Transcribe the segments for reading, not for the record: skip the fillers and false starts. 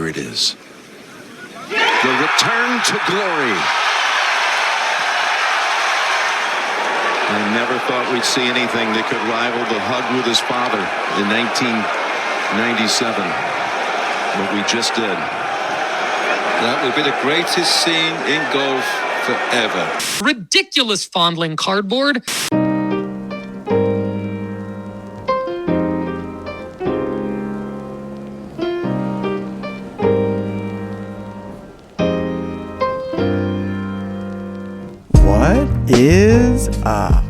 Here it is. The return to glory. I never thought we'd see anything that could rival the hug with his father in 1997. But we just did. That will be the greatest scene in golf forever. Ridiculous fondling cardboard. What is up?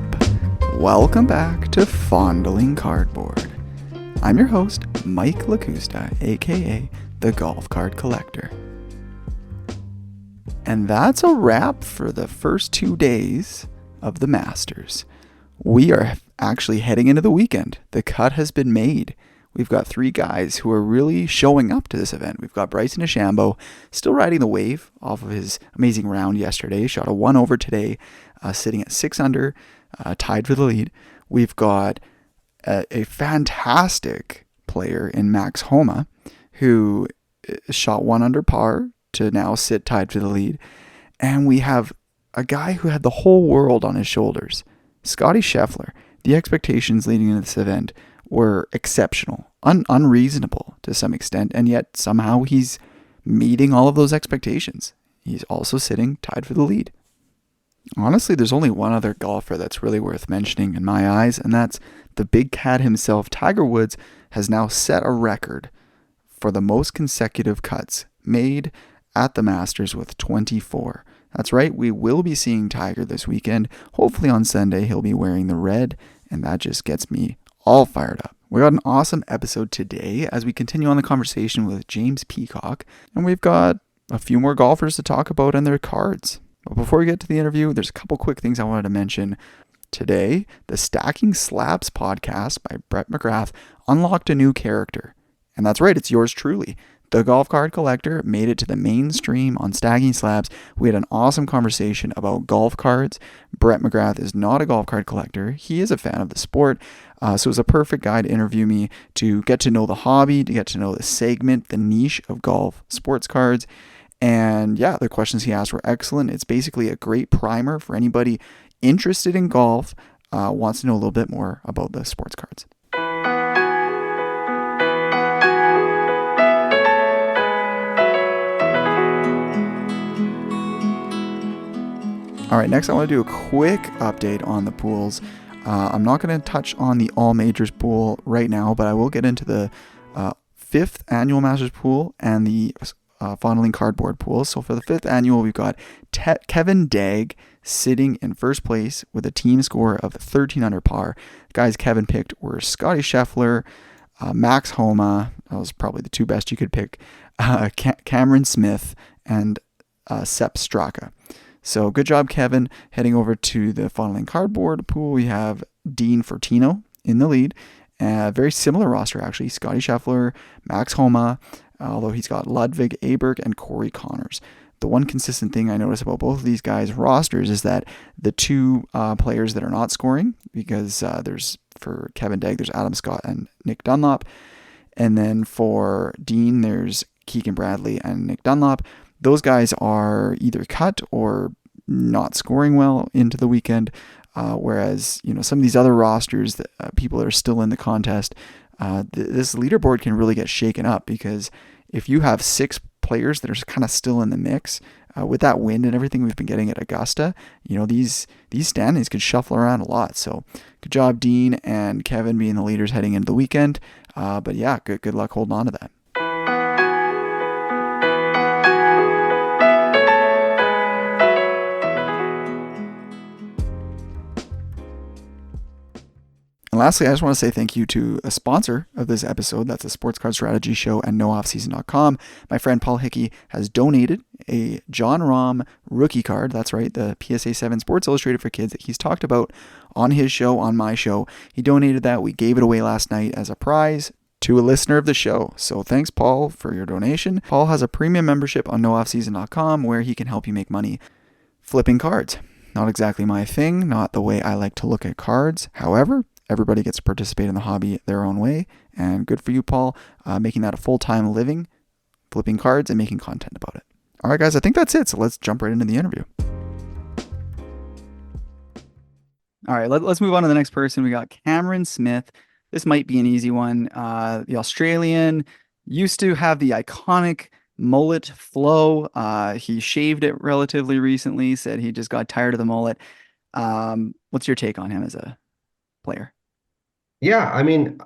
Welcome back to Fondling Cardboard. I'm your host, Mike Lakusta, aka the Golf Card Collector. And that's a wrap for the first 2 days of the Masters. We are actually heading into the weekend. The cut has been made. We've got 3 guys who are really showing up to this event. We've got Bryson DeChambeau still riding the wave off of his amazing round yesterday. Shot a 1 over today, sitting at 6 under, tied for the lead. We've got a fantastic player in Max Homa who shot 1 under par to now sit tied for the lead. And we have a guy who had the whole world on his shoulders, Scottie Scheffler. The expectations leading into this event were exceptional, unreasonable to some extent, and yet somehow he's meeting all of those expectations. He's also sitting tied for the lead. Honestly, there's only one other golfer that's really worth mentioning in my eyes, and that's the big cat himself. Tiger Woods has now set a record for the most consecutive cuts made at the Masters with 24. That's right, we will be seeing Tiger this weekend. Hopefully on Sunday he'll be wearing the red, and that just gets me all fired up. We got an awesome episode today as we continue on the conversation with James Peacock, and we've got a few more golfers to talk about and their cards. But before we get to the interview, there's a couple quick things I wanted to mention. Today, the Stacking Slabs podcast by Brett McGrath unlocked a new character. And that's right, it's yours truly. The Golf Card Collector made it to the mainstream on Stacking Slabs. We had an awesome conversation about golf cards. Brett McGrath is not a golf card collector. He is a fan of the sport. So it was a perfect guy to interview me to get to know the hobby, to get to know the segment, the niche of golf sports cards. And yeah, the questions he asked were excellent. It's basically a great primer for anybody interested in golf, wants to know a little bit more about the sports cards. All right, next I want to do a quick update on the pools. I'm not going to touch on the All Majors pool right now, but I will get into the 5th annual Masters pool and the Fondling Cardboard pool. So for the 5th annual, we've got Kevin Dagg sitting in first place with a team score of 13 under par. The guys Kevin picked were Scottie Scheffler, Max Homa, that was probably the 2 best you could pick, Cameron Smith, and Sepp Straka. So good job, Kevin. Heading over to the Fondling Cardboard pool, we have Dean Fortino in the lead. Very similar roster, actually. Scottie Scheffler, Max Homa, although he's got Ludwig Aberg and Corey Connors. The one consistent thing I notice about both of these guys' rosters is that the 2 players that are not scoring, because there's, for Kevin Dagg, there's Adam Scott and Nick Dunlop. And then for Dean, there's Keegan Bradley and Nick Dunlop. Those guys are either cut or not scoring well into the weekend, whereas some of these other rosters, that people that are still in the contest, this leaderboard can really get shaken up, because if you have 6 players that are kind of still in the mix, with that wind and everything we've been getting at Augusta, these standings could shuffle around a lot. So good job, Dean and Kevin, being the leaders heading into the weekend. But yeah, good luck holding on to that. And lastly, I just want to say thank you to a sponsor of this episode. That's the Sports Card Strategy Show and NoOffSeason.com. My friend Paul Hickey has donated a John Rahm rookie card. That's right, the PSA 7 Sports Illustrated for Kids that he's talked about on his show, on my show. He donated that. We gave it away last night as a prize to a listener of the show. So thanks, Paul, for your donation. Paul has a premium membership on NoOffSeason.com where he can help you make money flipping cards. Not exactly my thing, not the way I like to look at cards. However, everybody gets to participate in the hobby their own way, and good for you, Paul, making that a full-time living. flipping cards and making content about it. All right, guys, I think that's it. So let's jump right into the interview. All right, let's move on to the next person. We got Cameron Smith. This might be an easy one. The Australian used to have the iconic mullet flow. He shaved it relatively recently, said he just got tired of the mullet. What's your take on him as a player? Yeah, I mean,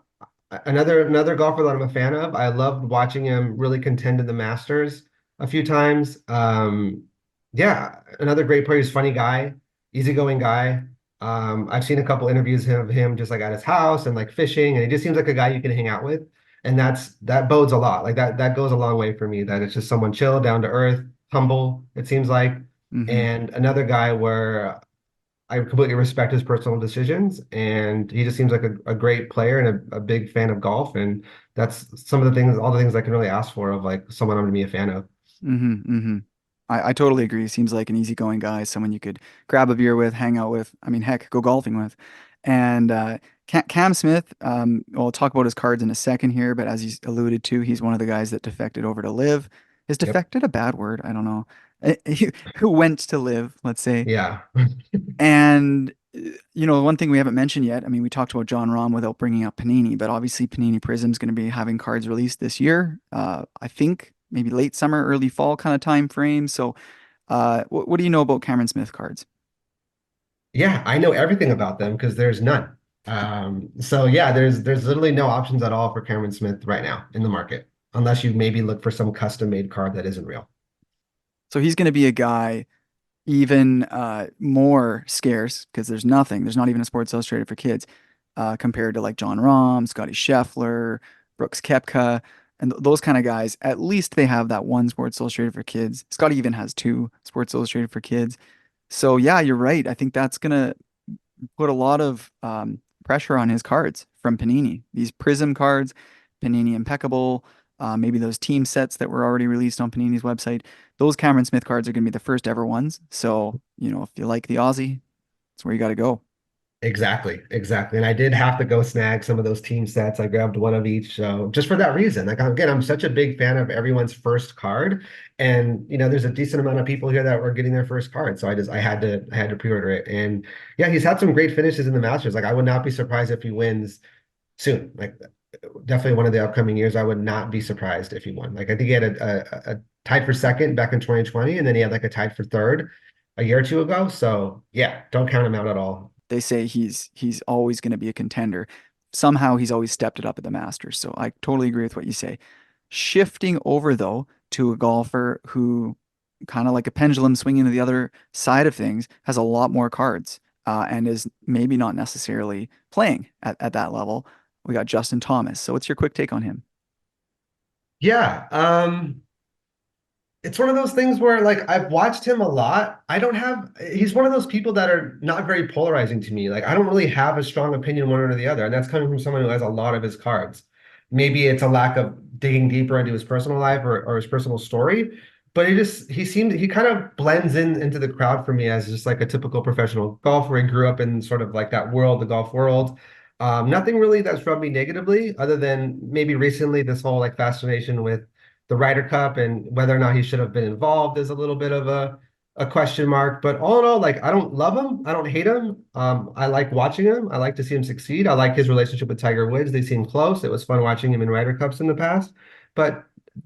another golfer that I'm a fan of. I loved watching him really contend in the Masters a few times. Yeah, another great player. He's a funny guy, easygoing guy. I've seen a couple interviews of him just like at his house and like fishing, and he just seems like a guy you can hang out with. And that bodes a lot. Like that goes a long way for me. That it's just someone chill, down to earth, humble, it seems like. Mm-hmm. And another guy where I completely respect his personal decisions, and he just seems like a great player and a big fan of golf. And that's some of the things, all the things I can really ask for of like someone I'm going to be a fan of. Mm-hmm. Mm-hmm. I totally agree. Seems like an easygoing guy, someone you could grab a beer with, hang out with. I mean, heck, go golfing with. And Cam Smith, we'll talk about his cards in a second here, but as he's alluded to, he's one of the guys that defected over to Live. Is Yep. defected a bad word? I don't know. Who went to Live, let's say. Yeah. And one thing we haven't mentioned yet, I mean, we talked about John Rahm without bringing up Panini, but obviously Panini Prism's going to be having cards released this year. I think maybe late summer, early fall kind of time frame. So, what do you know about Cameron Smith cards? Yeah, I know everything about them because there's none. So yeah, there's literally no options at all for Cameron Smith right now in the market, unless you maybe look for some custom made card that isn't real. So he's going to be a guy even more scarce because there's nothing. There's not even a Sports Illustrated for kids compared to like John Rahm, Scotty Scheffler, Brooks Koepka, and those kind of guys. At least they have that one Sports Illustrated for kids. Scotty even has two Sports Illustrated for kids. So yeah, you're right. I think that's gonna put a lot of pressure on his cards from Panini. These Prism cards, Panini Impeccable, maybe those team sets that were already released on Panini's website. Those Cameron Smith cards are going to be the first ever ones. So, if you like the Aussie, that's where you got to go. Exactly, exactly. And I did have to go snag some of those team sets. I grabbed one of each. So just for that reason, like again, I'm such a big fan of everyone's first card. And there's a decent amount of people here that were getting their first card. So I had to pre-order it. And yeah, he's had some great finishes in the Masters. Like I would not be surprised if he wins soon. Like definitely one of the upcoming years. I would not be surprised if he won. Like I think he had a tied for second back in 2020, and then he had like a tied for third a year or two ago. So yeah, don't count him out at all. They say he's always going to be a contender. Somehow he's always stepped it up at the Masters. So I totally agree with what you say. Shifting over though to a golfer who kind of like a pendulum swinging to the other side of things has a lot more cards and is maybe not necessarily playing at that level. We got Justin Thomas. So what's your quick take on him? Yeah. It's one of those things where like I've watched him a lot. He's one of those people that are not very polarizing to me. Like I don't really have a strong opinion one or the other. And that's coming from someone who has a lot of his cards. Maybe it's a lack of digging deeper into his personal life or his personal story. But he kind of blends into the crowd for me as just like a typical professional golfer. He grew up in sort of like that world, the golf world. Nothing really that's rubbed me negatively, other than maybe recently this whole like fascination with the Ryder Cup and whether or not he should have been involved is a little bit of a question mark. But all in all, like I don't love him. I don't hate him. I like watching him. I like to see him succeed. I like his relationship with Tiger Woods. They seem close. It was fun watching him in Ryder Cups in the past, but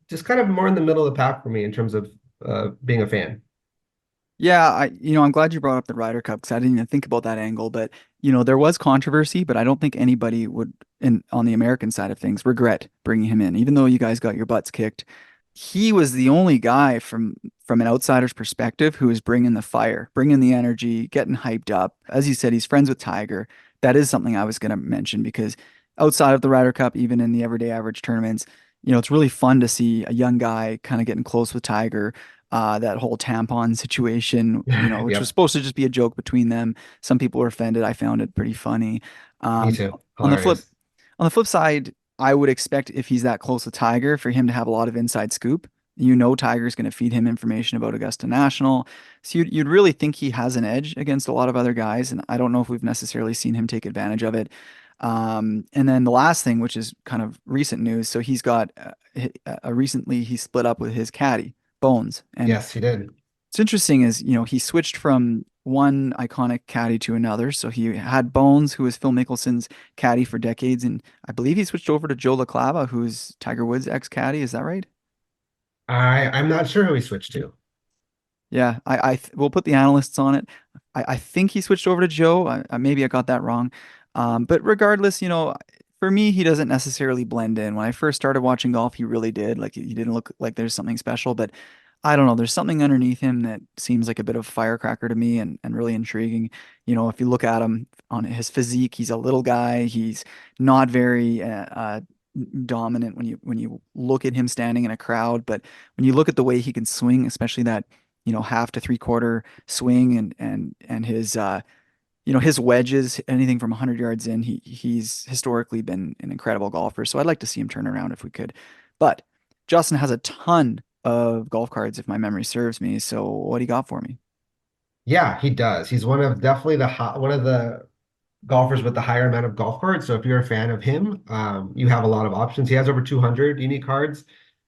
just kind of more in the middle of the pack for me in terms of being a fan. Yeah, I'm glad you brought up the Ryder Cup because I didn't even think about that angle. But there was controversy, but I don't think anybody would, on the American side of things, regret bringing him in, even though you guys got your butts kicked. He was the only guy from an outsider's perspective who was bringing the fire, bringing the energy, getting hyped up. As you said, he's friends with Tiger. That is something I was going to mention because outside of the Ryder Cup, even in the everyday average tournaments, it's really fun to see a young guy kind of getting close with Tiger. That whole tampon situation, which was Yep, supposed to just be a joke between them. Some people were offended. I found it pretty funny. me Um, too. on the flip, Hilarious. on the flip side, I would expect if he's that close with Tiger, for him to have a lot of inside scoop. Tiger's going to feed him information about Augusta National. So you'd really think he has an edge against a lot of other guys. And I don't know if we've necessarily seen him take advantage of it. And then the last thing, which is kind of recent news, so he's got recently he split up with his caddy, Bones. And Yes, he did. what's interesting is, he switched from one iconic caddy to another. So he had Bones, who was Phil Mickelson's caddy for decades, and I believe he switched over to Joe LaClava, who's Tiger Woods' ex-caddy. Is that right? I'm not sure who he switched to. Yeah, we'll put the analysts on it. I think he switched over to Joe. Maybe I got that wrong. But regardless, for me, he doesn't necessarily blend in. When I first started watching golf, he really did. Like he didn't look like there's something special, but I don't know. There's something underneath him that seems like a bit of a firecracker to me and really intriguing. If you look at him on his physique, he's a little guy. He's not very dominant when you look at him standing in a crowd, but when you look at the way he can swing, especially that half to three-quarter swing and his his wedges, anything from 100 yards in, he's historically been an incredible golfer. So I'd like to see him turn around if we could. But Justin has a ton of golf cards, if my memory serves me. So what do you got for me? Yeah, he does. He's one of definitely one of the golfers with the higher amount of golf cards. So if you're a fan of him, you have a lot of options. He has over 200 unique cards,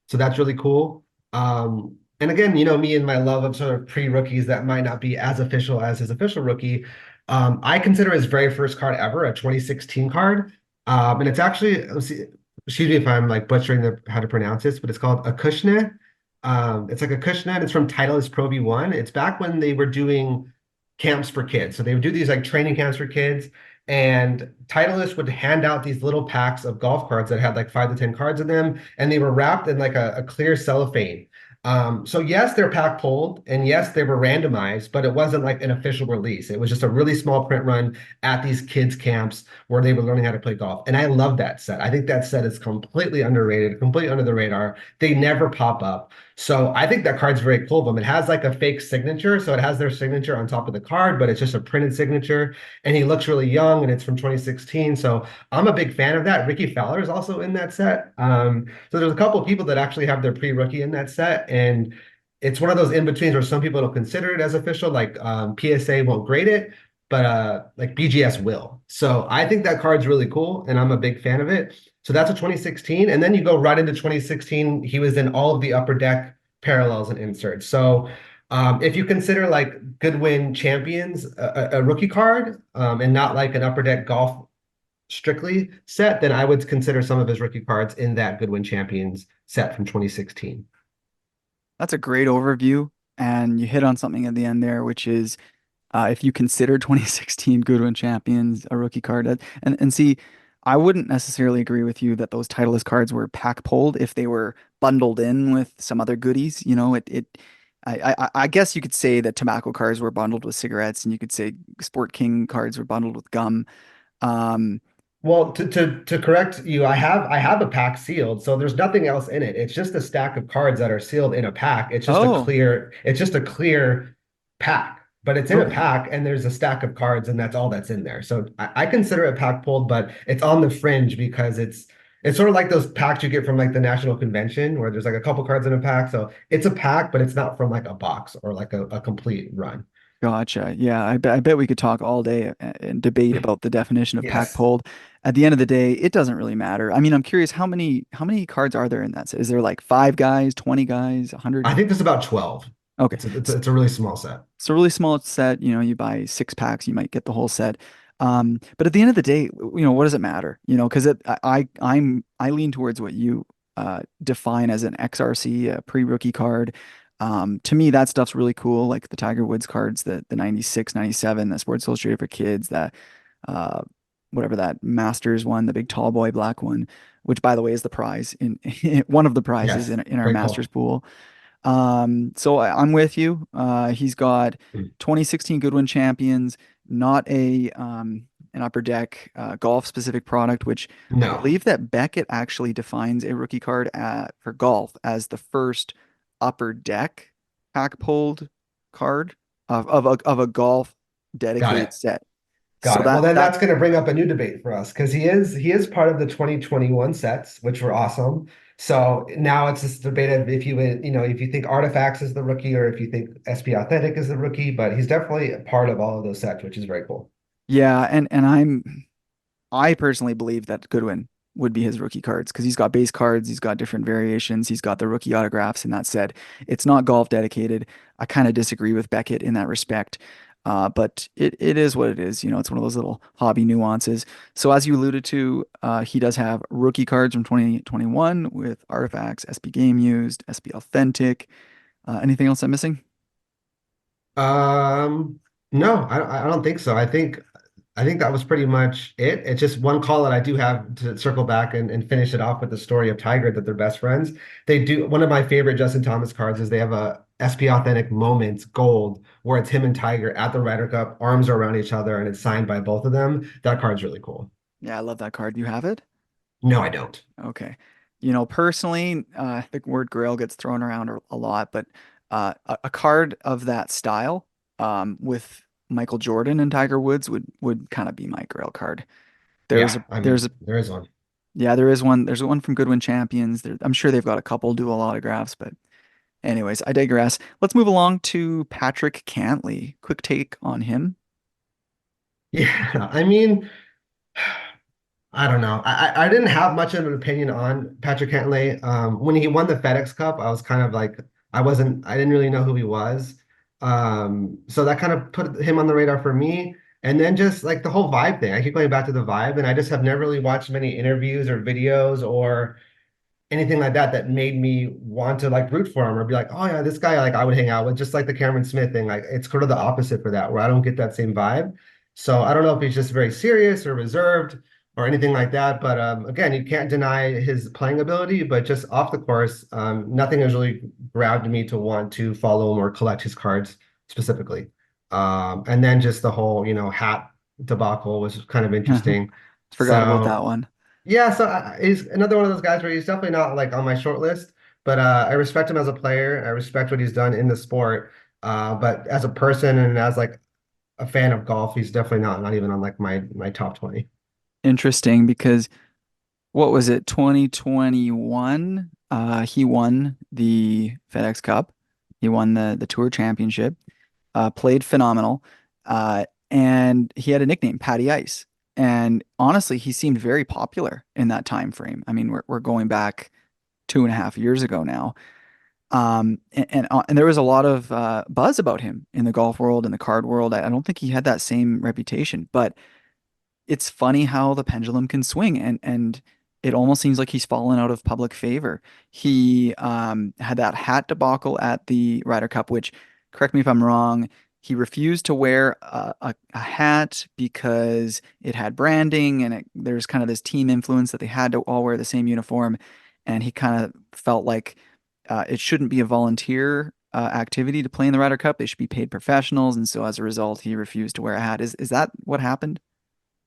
so that's really cool. And again, me and my love of sort of pre-rookies that might not be as official as his official rookie. I consider his very first card ever a 2016 card, and it's actually, let's see, excuse me if I'm like butchering how to pronounce this, but it's called a Kushne. It's like a Kushne, and it's from Titleist Pro V1. It's back when they were doing camps for kids. So they would do these like training camps for kids, and Titleist would hand out these little packs of golf cards that had like 5 to 10 cards in them, and they were wrapped in like a clear cellophane. So yes, they're pack pulled, and yes, they were randomized, but it wasn't like an official release. It was just a really small print run at these kids' camps where they were learning how to play golf. And I love that set. I think that set is completely underrated, completely under the radar. They never pop up. So I think that card's very cool of them. It has like a fake signature. So it has their signature on top of the card, but it's just a printed signature. And he looks really young, and it's from 2016. So I'm a big fan of that. Ricky Fowler is also in that set. So there's a couple of people that actually have their pre-rookie in that set. And it's one of those in-betweens where some people don't consider it as official, like PSA won't grade it, but like BGS will. So I think that card's really cool, and I'm a big fan of it. So that's a 2016. And then you go right into 2016. He was in all of the Upper Deck parallels and inserts. So if you consider like Goodwin Champions a rookie card and not like an Upper Deck golf strictly set, then I would consider some of his rookie cards in that Goodwin Champions set from 2016. That's a great overview. And you hit on something at the end there, which is if you consider 2016 Goodwin Champions a rookie card, and see, I wouldn't necessarily agree with you that those Titleist cards were pack pulled if they were bundled in with some other goodies. I guess you could say that tobacco cards were bundled with cigarettes, and you could say Sport King cards were bundled with gum. Um, Well, to correct you, I have a pack sealed, so there's nothing else in it. It's just a stack of cards that are sealed in a pack. oh, It's just a clear pack, but it's in a okay. pack, and there's a stack of cards, and that's all that's in there. So I consider it pack pulled, but it's on the fringe because it's sort of like those packs you get from like the National Convention where there's like a couple cards in a pack. So it's a pack, but it's not from like a box or like a complete run. Gotcha. Yeah, I bet we could talk all day and debate about the definition of pack Yes. pulled. At the end of the day, it doesn't really matter. I mean, I'm curious how many cards are there in that set? Is there like 5 guys, 20 guys, 100? I think there's about 12. Okay. It's a really small set. It's a really small set. You buy 6 packs, you might get the whole set. But at the end of the day, what does it matter? Because I lean towards what you define as an XRC, a pre-rookie card. To me, that stuff's really cool, like the Tiger Woods cards, the 96, 97, the Sports Illustrated for Kids, that uh, whatever that Masters one, the big tall boy black one, which by the way is the prize in one of the prizes Yes. in our Great Masters call. pool. So I'm with you. He's got 2016 Goodwin Champions, not an upper deck golf specific product, which I No, believe that Beckett actually defines a rookie card for golf as the first upper deck pack pulled card of a golf got dedicated it. set. So Got it. Well, then that that's going to bring up a new debate for us because he is part of the 2021 sets, which were awesome. So now it's this debate of if you think Artifacts is the rookie or if you think SP Authentic is the rookie, but he's definitely a part of all of those sets, which is very cool. yeah, and I personally believe that Goodwin would be his rookie cards because he's got base cards, he's got different variations, he's got the rookie autographs. And that said, it's not golf dedicated. I kind of disagree with Beckett in that respect. But it is what it is. You know, it's one of those little hobby nuances. So as you alluded to, he does have rookie cards from 2021 with artifacts, SB Game Used, SB Authentic. Anything else I'm missing? Um, no, I don't think so. I think that was pretty much it. It's just one call that I do have to circle back and finish it off with the story of Tiger that they're best friends. They do one of my favorite Justin Thomas cards is they have a SP Authentic Moments Gold where it's him and Tiger at the Ryder Cup, arms are around each other, and it's signed by both of them. That card's really cool. Yeah, I love that card. You have it? No, I don't. Okay. You know, personally, the word grail gets thrown around a lot, but a card of that style, with Michael Jordan and Tiger Woods would kind of be my grail card. There's Yeah, a I there's mean, a there is one. yeah, there is one. There's one from Goodwin Champions. I'm sure they've got a couple dual autographs, but anyways, I digress. Let's move along to Patrick Cantlay. Quick take on him. Yeah, I mean, I don't know. I didn't have much of an opinion on Patrick Cantlay. When he won the FedEx Cup, I was kind of like, I didn't really know who he was. So that kind of put him on the radar for me. And then just like the whole vibe thing, I keep going back to the vibe, and I just have never really watched many interviews or videos or anything like that that made me want to like root for him or be like, oh yeah, this guy like I would hang out with, just like the Cameron Smith thing. Like it's sort of the opposite for that, where I don't get that same vibe. So I don't know if he's just very serious or reserved or anything like that. But again, you can't deny his playing ability, but just off the course, nothing has really grabbed me to want to follow him or collect his cards specifically. And then just the whole, hat debacle was kind of interesting. Forgot about that So one. yeah, so he's another one of those guys where he's definitely not like on my short list, but I respect him as a player. I respect what he's done in the sport. But as a person and as like a fan of golf, he's definitely not even on like my top 20. Interesting because what was it, 2021? He won the FedEx Cup. He won the Tour Championship. Played phenomenal. And he had a nickname, Patty Ice. And honestly, he seemed very popular in that time frame. I mean, we're going back 2.5 years ago now. And there was a lot of buzz about him in the golf world and the card world. I don't think he had that same reputation, but it's funny how the pendulum can swing and it almost seems like he's fallen out of public favor. He had that hat debacle at the Ryder Cup, which, correct me if I'm wrong, he refused to wear a hat because it had branding and there's kind of this team influence that they had to all wear the same uniform. And he kind of felt like it shouldn't be a volunteer activity to play in the Ryder Cup. They should be paid professionals. And so as a result, he refused to wear a hat. Is that what happened?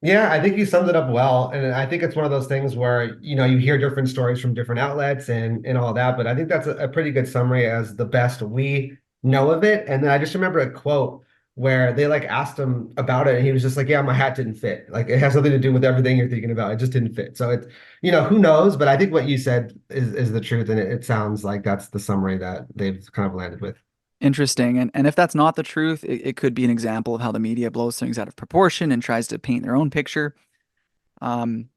Yeah, I think you summed it up well. And I think it's one of those things where, you hear different stories from different outlets and all that. But I think that's a pretty good summary as the best we know of it. And then I just remember a quote where they like asked him about it and he was just like, yeah, my hat didn't fit. Like it has nothing to do with everything you're thinking about. It just didn't fit. So it's, who knows? But I think what you said is the truth. And it sounds like that's the summary that they've kind of landed with. Interesting. And if that's not the truth, it could be an example of how the media blows things out of proportion and tries to paint their own picture. Um,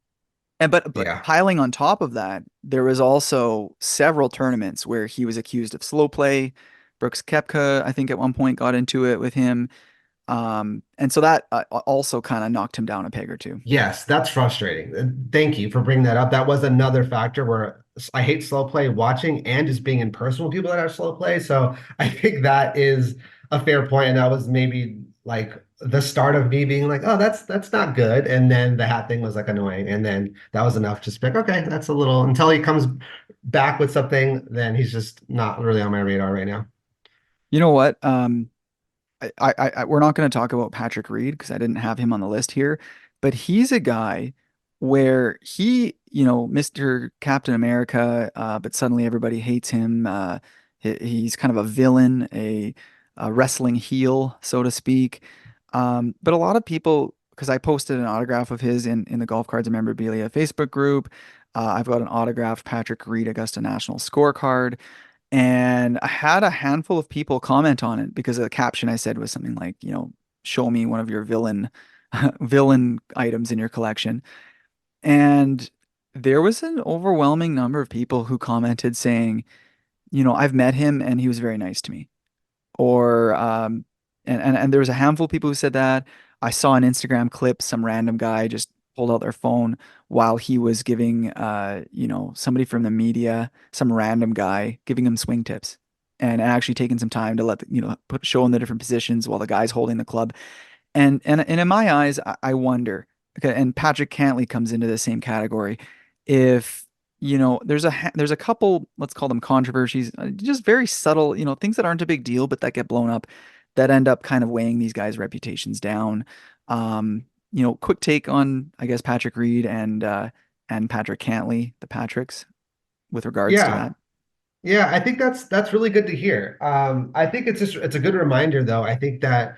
and but Yeah. piling on top of that, there was also several tournaments where he was accused of slow play. Brooks Koepka, I think at one point got into it with him. And so that also kind of knocked him down a peg or two. Yes, that's frustrating. Thank you for bringing that up. That was another factor where I hate slow play watching and just being in person with people that have slow play. So I think that is a fair point, and that was maybe like the start of me being like, oh, that's not good. And then the hat thing was like annoying, and then that was enough to just be like, okay, that's a little until he comes back with something, then he's just not really on my radar right now. You know what? We're not going to talk about Patrick Reed because I didn't have him on the list here, but he's a guy where Mr. Captain America, but suddenly everybody hates him. He's kind of a villain, a wrestling heel, so to speak. But a lot of people, because I posted an autograph of his in the Golf Cards and Memorabilia Facebook group. I've got an autographed Patrick Reed Augusta National scorecard. And I had a handful of people comment on it because the caption I said was something like, show me one of your villain villain items in your collection. And there was an overwhelming number of people who commented saying, I've met him and he was very nice to me. Or and there was a handful of people who said that. I saw an Instagram clip, some random guy just pulled out their phone while he was giving somebody from the media, some random guy giving him swing tips and actually taking some time to show him the different positions while the guy's holding the club. And in my eyes, I wonder, okay, and Patrick Cantlay comes into the same category. If there's a couple, let's call them controversies, just very subtle, things that aren't a big deal, but that get blown up, that end up kind of weighing these guys' reputations down. Quick take on, I guess, Patrick Reed and Patrick Cantlay, the Patricks, with regards to Yeah. that. Yeah, I think that's really good to hear. I think it's a good reminder though. I think that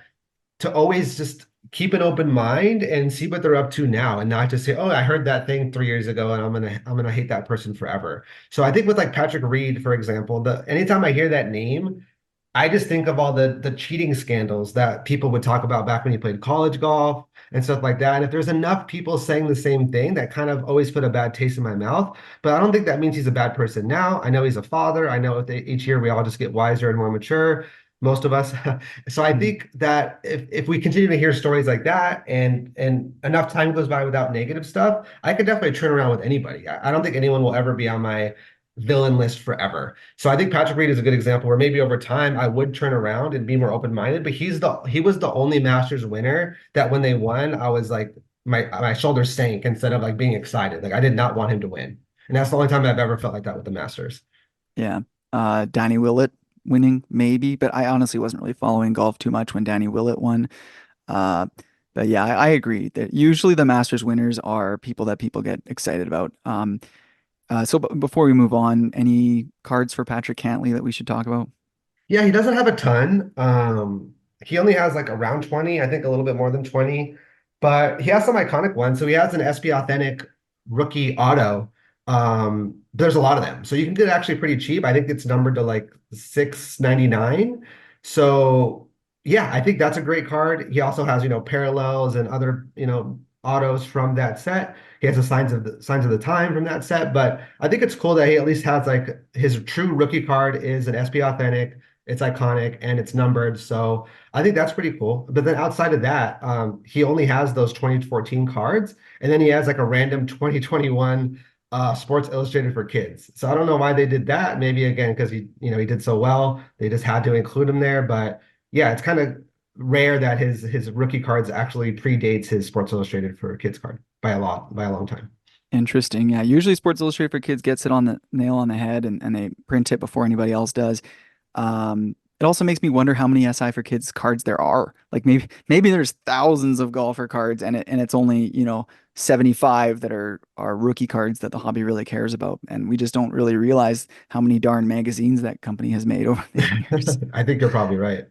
to always just keep an open mind and see what they're up to now and not just say, oh, I heard that thing 3 years ago and I'm gonna hate that person forever. So I think with like Patrick Reed, for example, the anytime I hear that name, I just think of all the cheating scandals that people would talk about back when he played college golf and stuff like that. And if there's enough people saying the same thing, that kind of always put a bad taste in my mouth. But I don't think that means he's a bad person now. I know he's a father. I know each year we all just get wiser and more mature, most of us. So I think that if we continue to hear stories like that and enough time goes by without negative stuff, I could definitely turn around with anybody. I don't think anyone will ever be on my villain list forever. So I think Patrick Reed is a good example where maybe over time I would turn around and be more open-minded, but he was the only Masters winner that when they won, I was like my shoulders sank instead of like being excited. Like I did not want him to win. And that's the only time I've ever felt like that with the Masters. Yeah. Danny Willett winning, maybe, but I honestly wasn't really following golf too much when Danny Willett won. Uh, but yeah, I agree that usually the Masters winners are people that people get excited about. Before we move on, any cards for Patrick Cantlay that we should talk about? Yeah, he doesn't have a ton. He only has like around 20, I think a little bit more than 20, but he has some iconic ones. So he has an SB Authentic rookie auto. There's a lot of them. So you can get it actually pretty cheap. I think it's numbered to like 6.99. So yeah, I think that's a great card. He also has, parallels and other, autos from that set. He has the signs of the time from that set. But I think it's cool that he at least has like his true rookie card is an SB Authentic. It's iconic and it's numbered. So I think that's pretty cool. But then outside of that, he only has those 2014 cards. And then he has like a random 2021 Sports Illustrated for kids. So I don't know why they did that. Maybe again, because he did so well. They just had to include him there. But yeah, it's kind of rare that his rookie cards actually predates his Sports Illustrated for kids card by a long time. Interesting. Yeah, usually Sports Illustrated for Kids gets it on the nail on the head and they print it before anybody else does. It also makes me wonder how many SI for Kids cards there are. Like maybe there's thousands of golfer cards and it's only, 75 that are rookie cards that the hobby really cares about. And we just don't really realize how many darn magazines that company has made over the years. I think you're probably right.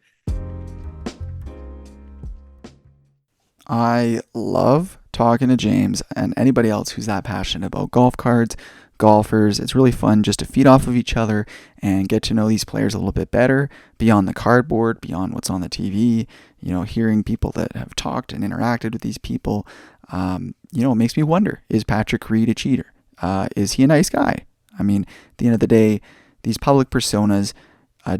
I love talking to James and anybody else who's that passionate about golf cards, golfers. It's really fun just to feed off of each other and get to know these players a little bit better beyond the cardboard, beyond what's on the TV, hearing people that have talked and interacted with these people. It makes me wonder, is Patrick Reed a cheater? Is he a nice guy? I mean, at the end of the day, these public personas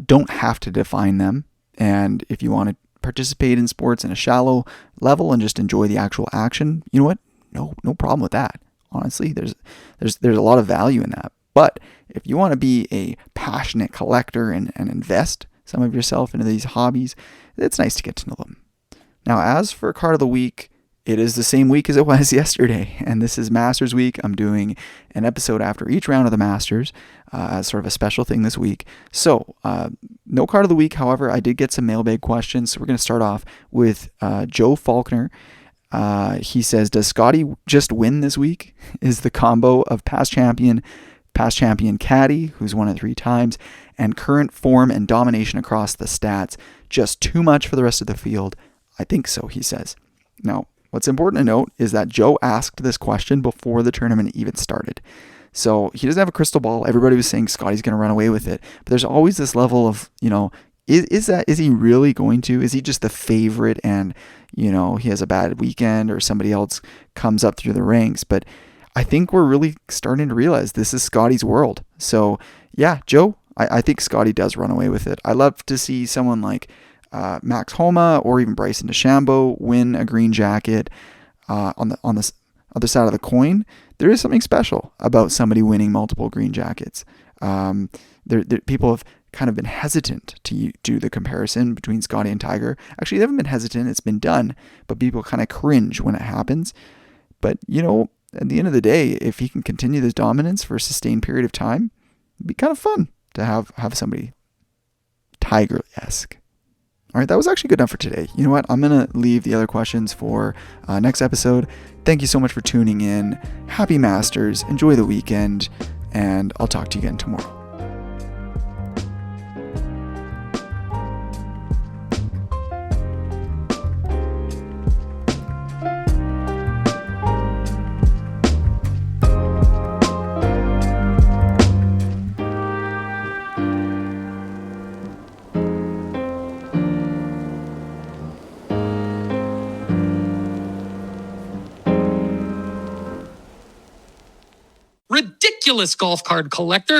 don't have to define them. And if you want to participate in sports in a shallow level and just enjoy the actual action, you know what? No problem with that. Honestly, there's a lot of value in that. But if you want to be a passionate collector and invest some of yourself into these hobbies, it's nice to get to know them. Now, as for card of the week, it is the same week as it was yesterday, and this is Masters Week. I'm doing an episode after each round of the Masters as sort of a special thing this week. So, no card of the week. However, I did get some mailbag questions, so we're going to start off with Joe Faulkner. He says, does Scotty just win this week? Is the combo of past champion caddy, who's won it 3 times, and current form and domination across the stats just too much for the rest of the field? I think so, he says. Now, what's important to note is that Joe asked this question before the tournament even started. So he doesn't have a crystal ball. Everybody was saying Scotty's going to run away with it. But there's always this level of, Is he really going to? Is he just the favorite and, he has a bad weekend or somebody else comes up through the ranks? But I think we're really starting to realize this is Scotty's world. So yeah, Joe, I think Scotty does run away with it. I love to see someone like Max Homa or even Bryson DeChambeau win a green jacket. On the other side of the coin, there is something special about somebody winning multiple green jackets. People have kind of been hesitant to do the comparison between Scotty and Tiger. Actually, they haven't been hesitant. It's been done, but people kind of cringe when it happens. But, at the end of the day, if he can continue this dominance for a sustained period of time, it'd be kind of fun to have somebody Tiger-esque. All right, that was actually good enough for today. You know what? I'm going to leave the other questions for next episode. Thank you so much for tuning in. Happy Masters. Enjoy the weekend, and I'll talk to you again tomorrow. Ridiculous golf card collector.